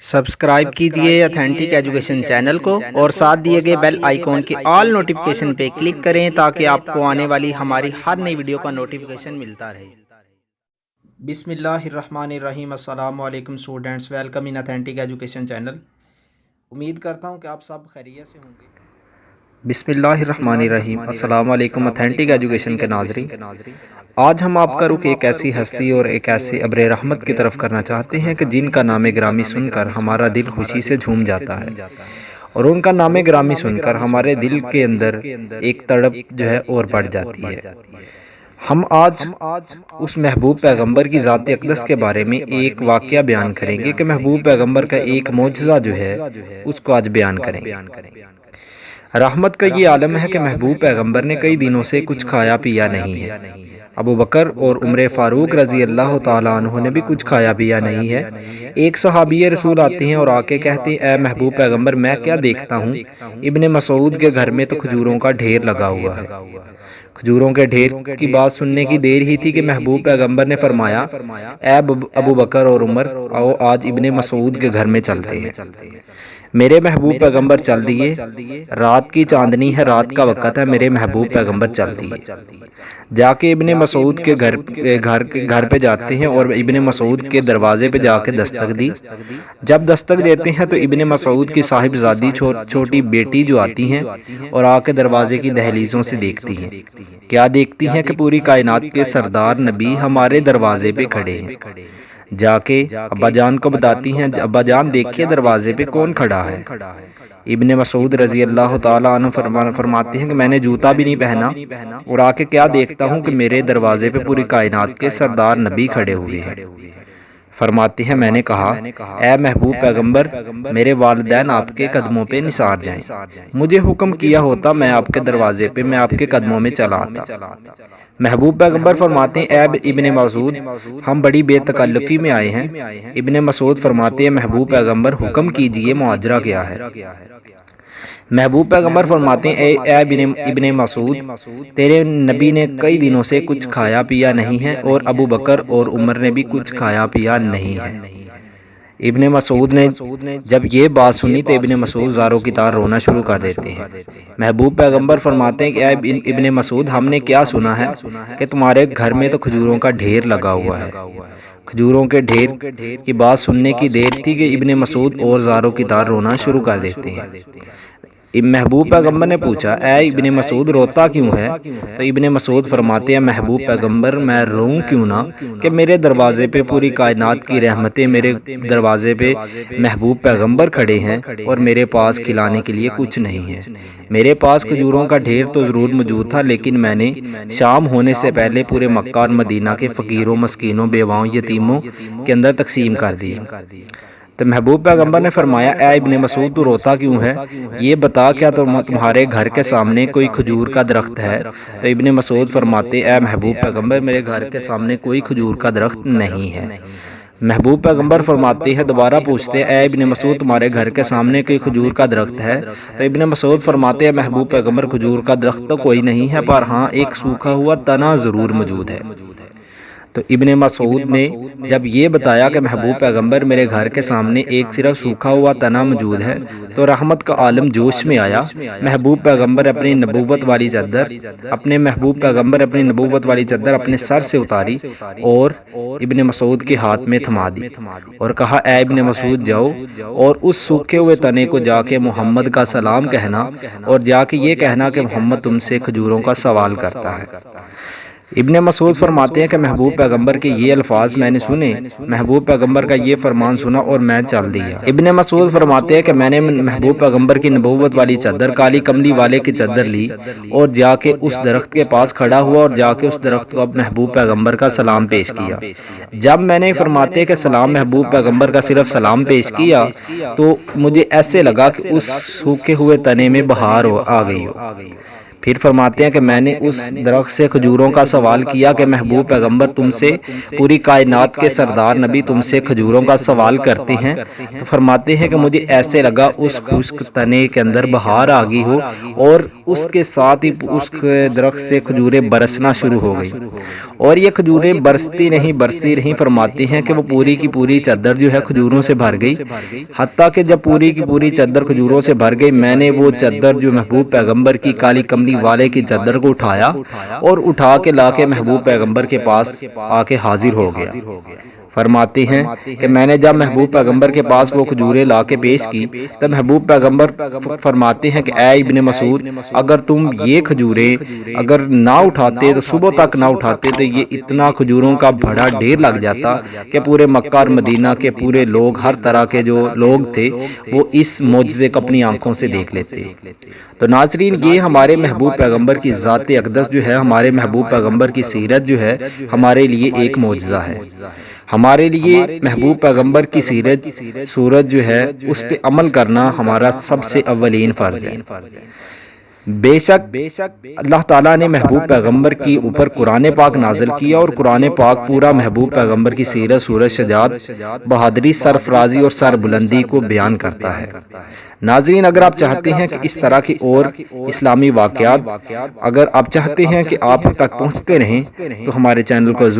Subscribe कीजिए authentic education channel को और साथ दिए गए बेल आइकॉन के ऑल नोटिफिकेशन पे क्लिक करें ताकि आपको आने वाली हमारी हर नई वीडियो का नोटिफिकेशन मिलता रहे। बिस्मिल्लाहिर्रहमानिर्रहीम। अस्सलाम वालेकुम students, welcome in authentic education channel. उम्मीद करता हूँ कि आप सब खैरियत से होंगे। बिस्मिल्लाहिर्रहमानिर्रहीम। अस्सलाम वालेकुम ऑथेंटिक एजुकेशन के नाज़रीन, आज हम आपका रुख एक ऐसी हस्ती और एक ऐसे अब्रे रहमत की तरफ करना चाहते हैं कि जिनका नाम ग्रामी सुनकर हमारा दिल खुशी से झूम जाता है और उनका नाम ग्रामी सुनकर हमारे दिल के अंदर एक तड़प जो है और बढ़ जाती है। हम आज उस महबूब पैगंबर की ज़ात अक़दस के बारे में एक वाक़या बयान करेंगे कि महबूब पैगंबर का एक मौजज़ा जो है उसको आज बयान करेंगे। रहमत का ये आलम है कि महबूब पैगंबर ने कई दिनों से कुछ खाया पिया नहीं है। अबू बकर और उमर फ़ारूक रज़ी अल्लाह ताला अन्हु ने भी कुछ खाया पिया नहीं है। एक सहाबी रसूल आते हैं और आके कहते हैं, ए महबूब पैगंबर, मैं क्या देखता हूँ, इब्ने मसूद के घर में तो खजूरों का ढेर लगा हुआ है। खजूरों के ढेर की बात सुनने की देर ही थी कि महबूब पैगंबर ने फरमाया, ए अबू बकर और उमर, आओ आज इब्ने मसूद के घर में चलते हैं। मेरे महबूब पैगंबर चल दिए। रात की चांदनी है, रात का वक़्त है, मेरे महबूब पैगंबर चल दिए। जाके इब्ने मसूद के घर पे जाते हैं और इब्ने मसूद के दरवाजे पे जाके दस्तक दी। जब दस्तक देते हैं तो इब्ने मसूद की साहिबजादी छोटी बेटी जो आती हैं और आके दरवाजे की दहलीजों से देखती हैं। क्या देखती हैं कि पूरी कायनात के सरदार नबी हमारे दरवाजे पे खड़े हैं। जाके अब्बा जान को बताती हैं, अब्बा जान देखिए दरवाजे पे कौन खड़ा है। इब्ने मसूद रज़ी अल्लाह ताला अन्हु फरमाते हैं कि मैंने जूता भी नहीं पहना और आके क्या देखता हूँ कि मेरे दरवाजे पे पूरी कायनात के सरदार नबी खड़े हुए हैं। फरमाते हैं, मैंने कहा, ए महबूब पैगंबर, मेरे वालिदैन आपके कदमों पे निसार जाएं। मुझे हुक्म किया होता मैं आपके दरवाजे पे, मैं आपके कदमों में चला आता। महबूब पैगंबर फरमाते हैं, ए इब्ने मसूद, हम बड़ी बेतकल्लुफ़ी में आए हैं। इब्ने मसूद फरमाते हैं, महबूब पैगंबर हुक्म कीजिए, मुआजरा क्या है। महबूब पैगंबर फरमाते हैं, ए इब्ने मसूद, तेरे नबी ने कई दिनों से कुछ खाया पिया नहीं है और अबू बकर और उमर ने भी कुछ खाया पिया नहीं है। इब्ने मसूद ने जब ये बात सुनी तो इब्ने मसूद ज़ारों की तार रोना शुरू कर देते हैं। महबूब पैगंबर फरमाते हैं कि इब्ने मसूद, हमने क्या सुना है कि तुम्हारे घर में तो खजूरों का ढेर लगा हुआ है। खजूरों के ढेर की बात सुनने की देर थी कि इब्ने मसूद और ज़ारों की तार रोना शुरू कर देते हैं। महबूब पैगंबर ने पूछा, ए इब्ने मसूद, रोता क्यों है। तो इब्ने मसूद फरमाते हैं, महबूब पैगंबर, मैं रोऊं क्यों ना कि मेरे दरवाजे पे पूरी कायनात की रहमतें, मेरे दरवाजे पे महबूब पैगंबर खड़े हैं और मेरे पास खिलाने के लिए कुछ नहीं है। मेरे पास खजूरों का ढेर तो ज़रूर मौजूद था, लेकिन मैंने शाम होने से पहले पूरे मक्का और मदीना के फ़कीरों, मस्कीनों, बेवाओं, यतीमों के अंदर तकसीम कर दिए। तो महबूब पैगंबर ने फरमाया, ए इब्ने मसूद, तू रोता क्यों है, ये बता, क्या तुम्हारे घर के सामने कोई खजूर का दरख्त है। तो इब्ने मसूद फरमाते, ए महबूब पैगंबर, मेरे घर के सामने कोई खजूर का दरख्त नहीं है। महबूब पैगंबर फरमाते हैं, दोबारा पूछते हैं, ए इब्ने मसूद, तुम्हारे घर के सामने कोई खजूर का दरख्त है। तो इब्ने मसूद फरमाते हैं, महबूब पैगंबर, खजूर का दरख्त तो कोई नहीं है, पर हाँ एक सूखा हुआ तना ज़रूर मौजूद है। तो इब्ने मसूद ने जब ये बताया कि महबूब पैगंबर, मेरे घर के सामने एक सिर्फ सूखा हुआ तना मौजूद है, तो रहमत का आलम जोश में आया। महबूब पैगंबर अपनी नबूवत वाली चादर अपने सर से उतारी और इब्ने मसूद के हाथ में थमा दी और कहा, ए इब्ने मसूद, जाओ और उस सूखे हुए तने को जाके मोहम्मद का सलाम कहना और जाके ये कहना कि मोहम्मद तुमसे खजूरों का सवाल करता है। इब्ने मसूद फरमाते हैं कि महबूब पैगंबर के ये अल्फाज मैंने सुने, महबूब पैगंबर का ये फरमान सुना और मैं चल दिया। इब्ने मसूद फरमाते हैं कि मैंने महबूब पैगंबर की नबूवत वाली चादर, काली कमली वाले की चादर ली और जाके उस दरख्त के पास खड़ा हुआ और जाके उस दरख्त को महबूब पैगंबर का सलाम पेश किया। जब मैंने फरमाते कि सलाम महबूब पैगंबर का सिर्फ सलाम पेश किया तो मुझे ऐसे लगा कि उस सूखे हुए तने में बहार आ गई हो। फिर फरमाते हैं कि मैंने उस दरख्त से खजूरों का सवाल किया कि महबूब पैगंबर, तुमसे पूरी कायनात के सरदार नबी तुमसे खजूरों का सवाल करते हैं। तो फरमाते हैं कि मुझे ऐसे लगा उस खुश्क तने के अंदर बहार आ गई हो और اس کے ساتھ ہی اس درخت سے کھجوریں برسنا شروع ہو گئی، اور یہ کھجوریں برستی رہیں فرماتی ہیں کہ وہ پوری کی پوری چادر جو ہے کھجوروں سے بھر گئی، حتیٰ کہ جب پوری کی پوری چادر کھجوروں سے بھر گئی، میں نے وہ چادر جو محبوب پیغمبر کی کالی کملی والے کی چادر کو اٹھایا اور اٹھا کے لا کے محبوب پیغمبر کے پاس آ کے حاضر ہو گیا۔ فرماتی ہیں کہ میں نے جب محبوب پیغمبر کے پاس وہ کھجوریں لا کے پیش کی، تب محبوب پیغمبر فرماتے ہیں کہ اے ابن مسعود، اگر تم یہ کھجوریں اگر نہ اٹھاتے تو صبح تک نہ اٹھاتے تو یہ اتنا کھجوروں کا بڑا ڈھیر لگ جاتا کہ پورے مکہ اور مدینہ کے پورے لوگ، ہر طرح کے جو لوگ تھے، وہ اس معجزے کو اپنی آنکھوں سے دیکھ لیتے۔ تو ناظرین، یہ ہمارے محبوب پیغمبر کی ذات اقدس جو ہے، ہمارے محبوب پیغمبر کی سیرت جو ہے، ہمارے لیے ایک معجزہ ہے۔ ہمارے لیے محبوب پیغمبر کی سیرت صورت جو ہے اس پہ عمل کرنا ہمارا سب سے اولین فرض ہے۔ بے شک اللہ تعالیٰ نے محبوب پیغمبر کی اوپر قرآن پاک نازل کیا، اور قرآن پاک پورا محبوب پیغمبر کی سیرت، صورت، شجاعت، بہادری، سرفرازی اور سربلندی کو بیان کرتا ہے۔ ناظرین، اگر آپ چاہتے ہیں کہ اس طرح کی اور اسلامی واقعات اگر آپ چاہتے ہیں کہ آپ تک پہنچتے رہیں تو ہمارے چینل کو